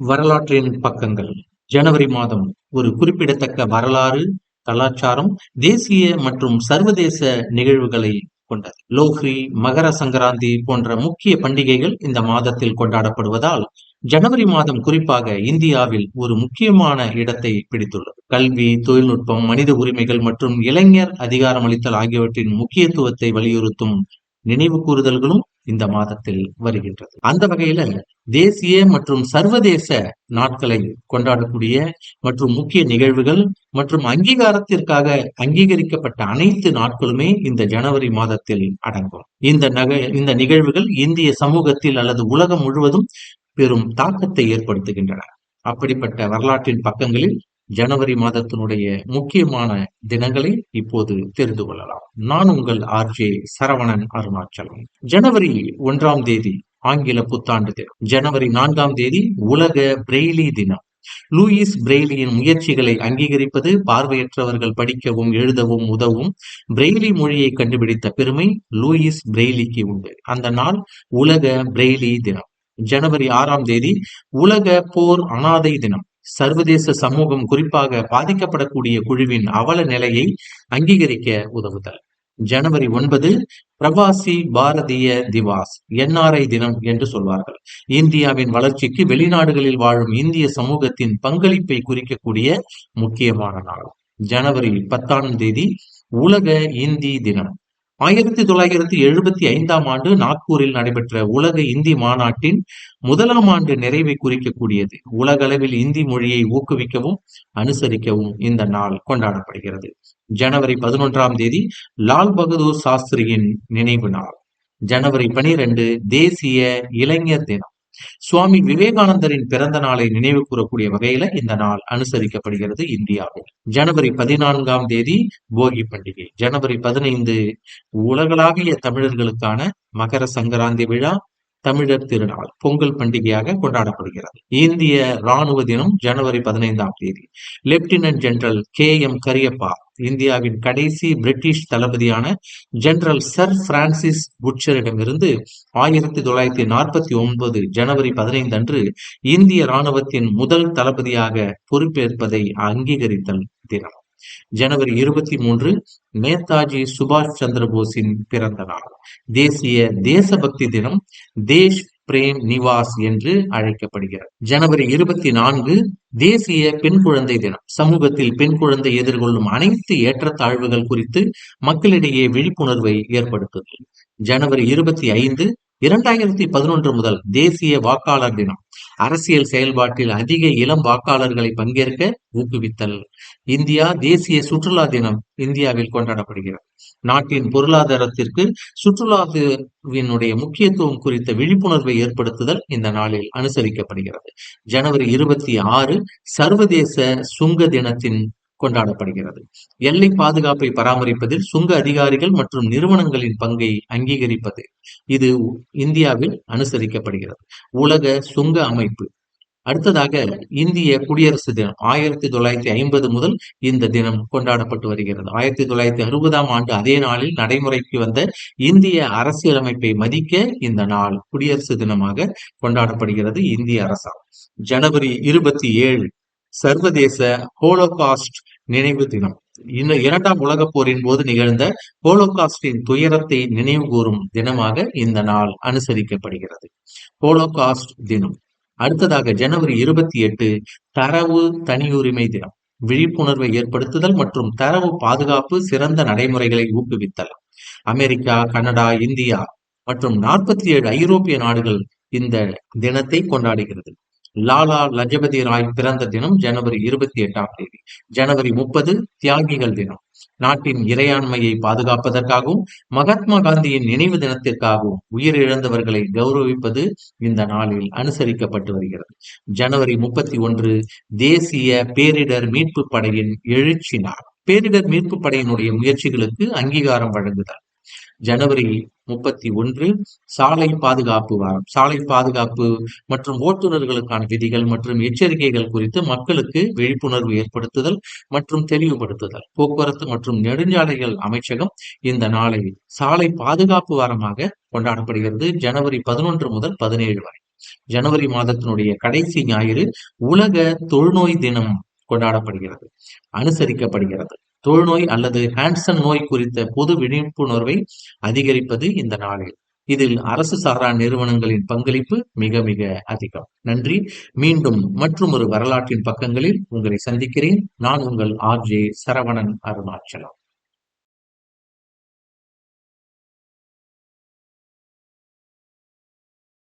வரலாற்றின் பக்கங்கள். ஜனவரி மாதம் ஒரு குறிப்பிடத்தக்க வரலாறு, கலாச்சாரம், தேசிய மற்றும் சர்வதேச நிகழ்வுகளை கொண்டது. லோஹ்ரி, மகர சங்கராந்தி போன்ற முக்கிய பண்டிகைகள் இந்த மாதத்தில் கொண்டாடப்படுவதால் ஜனவரி மாதம் குறிப்பாக இந்தியாவில் ஒரு முக்கியமான இடத்தை பிடித்துள்ளது. கல்வி, தொழில்நுட்பம், மனித உரிமைகள் மற்றும் இளைஞர் அதிகாரமளித்தல் ஆகியவற்றின் முக்கியத்துவத்தை வலியுறுத்தும் நினைவு கூறுதல்களும் இந்த மாதத்தில் வருகின்றது. அந்த வகையில தேசிய மற்றும் சர்வதேச நாட்களை கொண்டாடக்கூடிய மற்றும் முக்கிய நிகழ்வுகள் மற்றும் அங்கீகாரத்திற்காக அங்கீகரிக்கப்பட்ட அனைத்து நாட்களுமே இந்த ஜனவரி மாதத்தில் அடங்கும். இந்த நிகழ்வுகள் இந்திய சமூகத்தில் அல்லது உலகம் முழுவதும் பெரும் தாக்கத்தை ஏற்படுத்துகின்றன. அப்படிப்பட்ட வரலாற்றின் பக்கங்களில் ஜனவரி மாதத்தினுடைய முக்கியமான தினங்களை இப்போது தெரிந்து கொள்ளலாம். நான் உங்கள் ஆர்ஜே சரவணன் அருணாச்சலம். ஜனவரி 1ஆம் தேதி ஆங்கில புத்தாண்டு தினம். ஜனவரி 4ஆம் தேதி உலக பிரெய்லி தினம். லூயிஸ் பிரெய்லியின் முயற்சிகளை அங்கீகரிப்பது, பார்வையற்றவர்கள் படிக்கவும் எழுதவும் உதவும் பிரெய்லி மொழியை கண்டுபிடித்த பெருமை லூயிஸ் பிரெய்லிக்கு உண்டு. அந்த நாள் உலக பிரெய்லி தினம். ஜனவரி 6ஆம் தேதி உலக போர் அனாதை தினம். சர்வதேச சமூகம் குறிப்பாக பாதிக்கப்படக்கூடிய குழுவின் அவல நிலையை அங்கீகரிக்க உதவுதல். ஜனவரி 9 பிரவாசி பாரதிய திவாஸ், NRI தினம் என்று சொல்வார்கள். இந்தியாவின் வளர்ச்சிக்கு வெளிநாடுகளில் வாழும் இந்திய சமூகத்தின் பங்களிப்பை குறிக்கக்கூடிய முக்கியமான நாள். ஜனவரி 10ஆம் தேதி உலக இந்தி தினம். 1975ஆம் ஆண்டு நாக்பூரில் நடைபெற்ற உலக இந்தி மாநாட்டின் 1ஆம் ஆண்டு நிறைவை குறிக்கக்கூடியது. உலகளவில் இந்தி மொழியை ஊக்குவிக்கவும் அனுசரிக்கவும் இந்த நாள் கொண்டாடப்படுகிறது. ஜனவரி 11ஆம் தேதி லால் பகதூர் சாஸ்திரியின் நினைவு நாள். ஜனவரி 12 தேசிய இளைஞர் தினம். சுவாமி விவேகானந்தரின் பிறந்த நாளை நினைவு கூறக்கூடிய வகையில இந்த நாள் அனுசரிக்கப்படுகிறது இந்தியாவில். ஜனவரி 14ஆம் தேதி போகி பண்டிகை. ஜனவரி 15 உலகளாவிய தமிழர்களுக்கான மகர சங்கராந்தி விழா, தமிழர் திருநாள், பொங்கல் பண்டிகையாக கொண்டாடப்படுகிறது. இந்திய ராணுவ தினம் ஜனவரி 15ஆம் தேதி. லெப்டினன்ட் ஜெனரல் KM கரியப்பா இந்தியாவின் கடைசி பிரிட்டிஷ் தளபதியான ஜெனரல் சர் பிரான்சிஸ் புட்சரிடமிருந்து 1949 ஜனவரி 15 அன்று இந்திய ராணுவத்தின் முதல் தளபதியாக பொறுப்பேற்பதை அங்கீகரித்தல் தினம். ஜனவரி 23 நேதாஜி சுபாஷ் சந்திர போஸின் பிறந்த நாள். தேசிய தேசபக்தி தினம் தேஷ் பிரேம் நிவாஸ் என்று அழைக்கப்படுகிறது. ஜனவரி 24 தேசிய பெண் குழந்தை தினம். சமூகத்தில் பெண் குழந்தை எதிர்கொள்ளும் அனைத்து ஏற்றத்தாழ்வுகள் குறித்து மக்களிடையே விழிப்புணர்வை ஏற்படுத்துதல். ஜனவரி 25 2011 முதல் தேசிய வாக்காளர் தினம். அரசியல் செயல்பாட்டில் அதிக இளம் வாக்காளர்களை பங்கேற்க ஊக்குவித்தல். இந்தியா தேசிய சுற்றுலா தினம் இந்தியாவில் கொண்டாடப்படுகிறது. நாட்டின் பொருளாதாரத்திற்கு சுற்றுலாவினுடைய முக்கியத்துவம் குறித்த விழிப்புணர்வை ஏற்படுத்துதல் இந்த நாளில் அனுசரிக்கப்படுகிறது. ஜனவரி 26 சர்வதேச சுங்க தினத்தின் கொண்டாடப்படுகிறது. எல்லை பாதுகாப்பை பராமரிப்பதில் சுங்க அதிகாரிகள் மற்றும் நிறுவனங்களின் பங்கை அங்கீகரிப்பது இது இந்தியாவில் அனுசரிக்கப்படுகிறது. உலக சுங்க அமைப்பு. அடுத்ததாக இந்திய குடியரசு தினம் 1950 முதல் இந்த தினம் கொண்டாடப்பட்டு வருகிறது. 1960ஆம் ஆண்டு அதே நாளில் நடைமுறைக்கு வந்த இந்திய அரசியலமைப்பை மதிக்க இந்த நாள் குடியரசு தினமாக கொண்டாடப்படுகிறது இந்திய அரசால். ஜனவரி 27 சர்வதேச ஹோலோகாஸ்ட் நினைவு தினம். இரண்டாம் உலகப் போரின் போது நிகழ்ந்த ஹோலோகாஸ்டின் துயரத்தை நினைவு கூறும் தினமாக இந்த நாள் அனுசரிக்கப்படுகிறது. ஹோலோகாஸ்ட் தினம். அடுத்ததாக ஜனவரி 28 தரவு தனியுரிமை தினம். விழிப்புணர்வை ஏற்படுத்துதல் மற்றும் தரவு பாதுகாப்பு சிறந்த நடைமுறைகளை ஊக்குவித்தல். அமெரிக்கா, கனடா, இந்தியா மற்றும் 47 ஐரோப்பிய நாடுகள் இந்த தினத்தை கொண்டாடுகிறது. லாலா லஜபதி ராய் பிறந்த தினம் ஜனவரி 28ஆம் தேதி. ஜனவரி 30 தியாகிகள் தினம். நாட்டின் இறையாண்மையை பாதுகாப்பதற்காகவும் மகாத்மா காந்தியின் நினைவு தினத்திற்காகவும் உயிரிழந்தவர்களை கௌரவிப்பது இந்த நாளில் அனுசரிக்கப்பட்டு வருகிறது. ஜனவரி 31 தேசிய பேரிடர் மீட்பு படையின் எழுச்சி நாள். பேரிடர் மீட்பு படையினுடைய முயற்சிகளுக்கு அங்கீகாரம் வழங்குதல். ஜனவரி 31 சாலை பாதுகாப்பு வாரம். சாலை பாதுகாப்பு மற்றும் ஓட்டுநர்களுக்கான விதிகள் மற்றும் எச்சரிக்கைகள் குறித்து மக்களுக்கு விழிப்புணர்வு ஏற்படுத்துதல் மற்றும் தெளிவுபடுத்துதல். போக்குவரத்து மற்றும் நெடுஞ்சாலைகள் அமைச்சகம் இந்த நாளை சாலை பாதுகாப்பு வாரமாக கொண்டாடப்படுகிறது. ஜனவரி 11 முதல் 17 வரை. ஜனவரி மாதத்தினுடைய கடைசி ஞாயிறு உலக தொழுநோய் தினம் கொண்டாடப்படுகிறது, அனுசரிக்கப்படுகிறது. தொழுநோய் அல்லது ஹான்சன் நோய் குறித்த பொது விழிப்புணர்வை அதிகரிப்பது இந்த நாளில். இதில் அரசு சாரா நிறுவனங்களின் பங்களிப்பு மிக மிக அதிகம். நன்றி. மீண்டும் மற்றும் ஒரு வரலாற்றின் பக்கங்களில் உங்களை சந்திக்கிறேன். நான் உங்கள் RJ சரவணன் அருணாச்சலம்.